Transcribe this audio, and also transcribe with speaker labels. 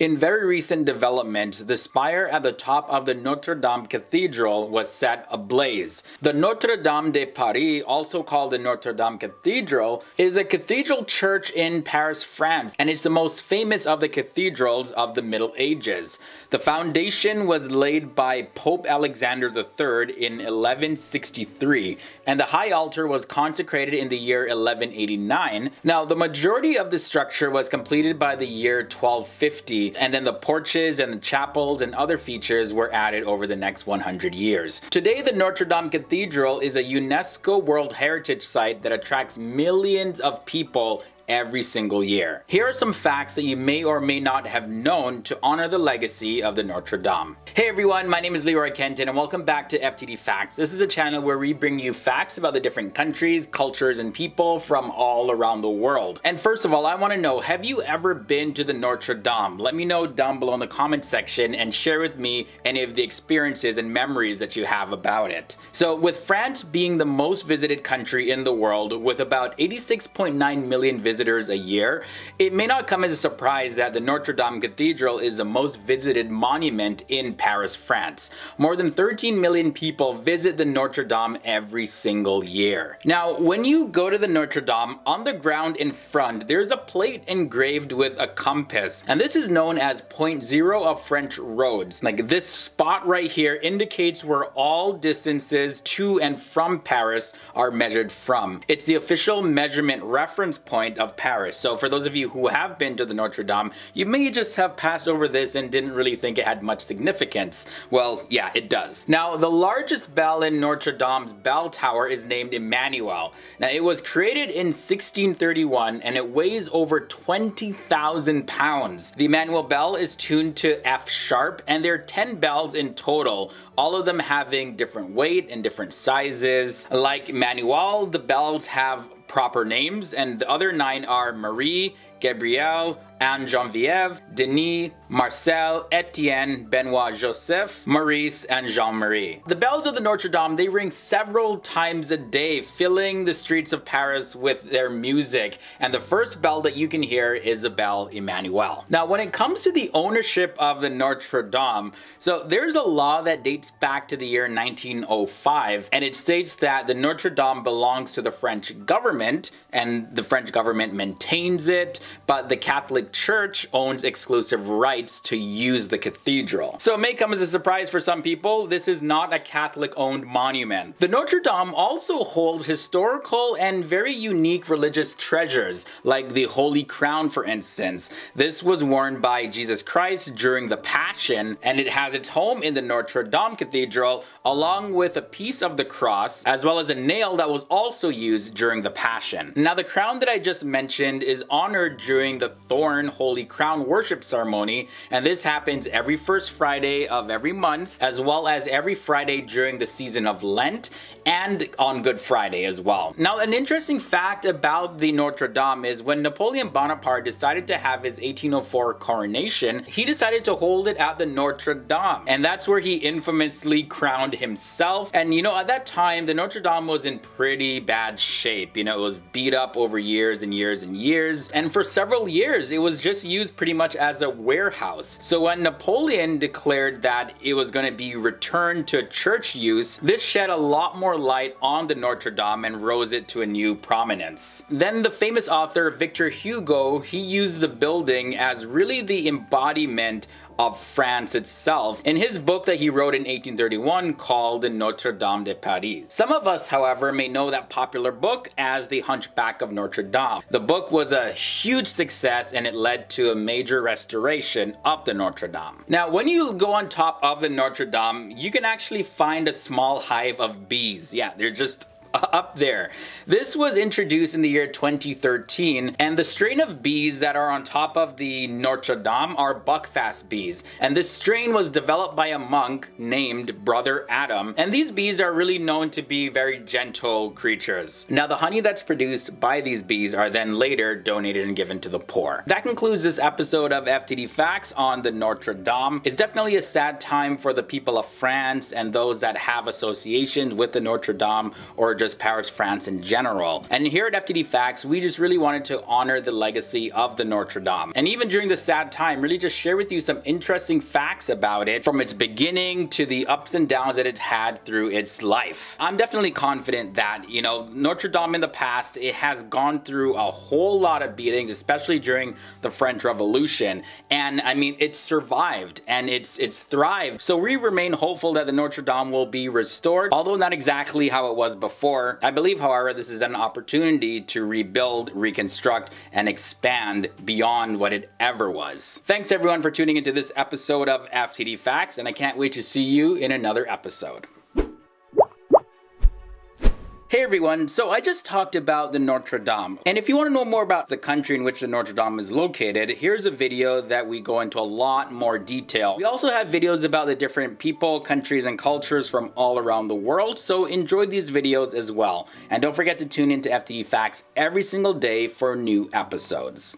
Speaker 1: In very recent developments, the spire at the top of the Notre-Dame Cathedral was set ablaze. The Notre-Dame de Paris, also called the Notre-Dame Cathedral, is a cathedral church in Paris, France, and it's the most famous of the cathedrals of the Middle Ages. The foundation was laid by Pope Alexander III in 1163, and the high altar was consecrated in the year 1189. Now, the majority of the structure was completed by the year 1250, and then the porches and the chapels and other features were added over the next 100 years. Today, the Notre-Dame Cathedral is a UNESCO World Heritage site that attracts millions of people every single year. Here are some facts that you may or may not have known to honor the legacy of the Notre Dame. Hey everyone, my name is Leroy Kenton and welcome back to FTD Facts. This is a channel where we bring you facts about the different countries, cultures, and people from all around the world. And first of all, I want to know, have you ever been to the Notre Dame? Let me know down below in the comment section and share with me any of the experiences and memories that you have about it. So with France being the most visited country in the world with about 86.9 million visitors a year, it may not come as a surprise that the Notre-Dame Cathedral is the most visited monument in Paris, France. More than 13 million people visit the Notre Dame every single year. Now, when you go to the Notre Dame, on the ground in front, there's a plate engraved with a compass, and this is known as point zero of French roads. Like this spot right here indicates where all distances to and from Paris are measured from. It's the official measurement reference point of Paris. So for those of you who have been to the Notre Dame, you may just have passed over this and didn't really think it had much significance. Well, yeah, it does. Now, the largest bell in Notre Dame's bell tower is named Emmanuel. Now, it was created in 1631 and it weighs over 20,000 pounds. The Emmanuel bell is tuned to F sharp and there are 10 bells in total, all of them having different weight and different sizes. Like Emmanuel, the bells have proper names, and the other 9 are Marie, Gabrielle, Anne-Geneviève, Denis, Marcel, Etienne, Benoit, Joseph, Maurice, and Jean-Marie. The bells of the Notre Dame, they ring several times a day, filling the streets of Paris with their music. And the first bell that you can hear is the bell Emmanuel. Now, when it comes to the ownership of the Notre Dame, so there's a law that dates back to the year 1905, and it states that the Notre Dame belongs to the French government, and the French government maintains it, but the Catholic Church owns exclusive rights to use the cathedral. So it may come as a surprise for some people, this is not a Catholic-owned monument. The Notre Dame also holds historical and very unique religious treasures, like the Holy Crown, for instance. This was worn by Jesus Christ during the Passion, and it has its home in the Notre Dame Cathedral, along with a piece of the cross, as well as a nail that was also used during the Passion. Now, the crown that I just mentioned is honored during the Thorn Holy Crown worship ceremony, and this happens every first Friday of every month, as well as every Friday during the season of Lent and on Good Friday as well. Now, an interesting fact about the Notre Dame is when Napoleon Bonaparte decided to have his 1804 coronation, he decided to hold it at the Notre Dame, and that's where he infamously crowned himself. And at that time, the Notre Dame was in pretty bad shape. It was beat up over years and years and years, and for several years it was just used pretty much as a warehouse. So when Napoleon declared that it was going to be returned to church use, this shed a lot more light on the Notre Dame and rose it to a new prominence. Then the famous author Victor Hugo, he used the building as really the embodiment of France itself in his book that he wrote in 1831 called Notre-Dame de Paris. Some of us, however, may know that popular book as The Hunchback of Notre Dame. The book was a huge success and it led to a major restoration of the Notre Dame. Now, when you go on top of the Notre Dame, you can actually find a small hive of bees. Yeah, they're just up there. This was introduced in the year 2013, and the strain of bees that are on top of the Notre Dame are buckfast bees, and this strain was developed by a monk named Brother Adam, and these bees are really known to be very gentle creatures. Now, the honey that's produced by these bees are then later donated and given to the poor. That concludes this episode of FTD Facts on the Notre Dame. It's definitely a sad time for the people of France and those that have associations with the Notre Dame or just Paris, France in general. And here at FTD Facts, we just really wanted to honor the legacy of the Notre Dame. And even during this sad time, really just share with you some interesting facts about it, from its beginning to the ups and downs that it had through its life. I'm definitely confident that, Notre Dame in the past, it has gone through a whole lot of beatings, especially during the French Revolution. And I mean, it's survived and it's thrived. So we remain hopeful that the Notre Dame will be restored, although not exactly how it was before. I believe, however, this is an opportunity to rebuild, reconstruct, and expand beyond what it ever was. Thanks everyone for tuning into this episode of FTD Facts, and I can't wait to see you in another episode. Hey everyone, so I just talked about the Notre Dame, and if you want to know more about the country in which the Notre Dame is located, here's a video that we go into a lot more detail. We also have videos about the different people, countries, and cultures from all around the world, so enjoy these videos as well. And don't forget to tune into FTD Facts every single day for new episodes.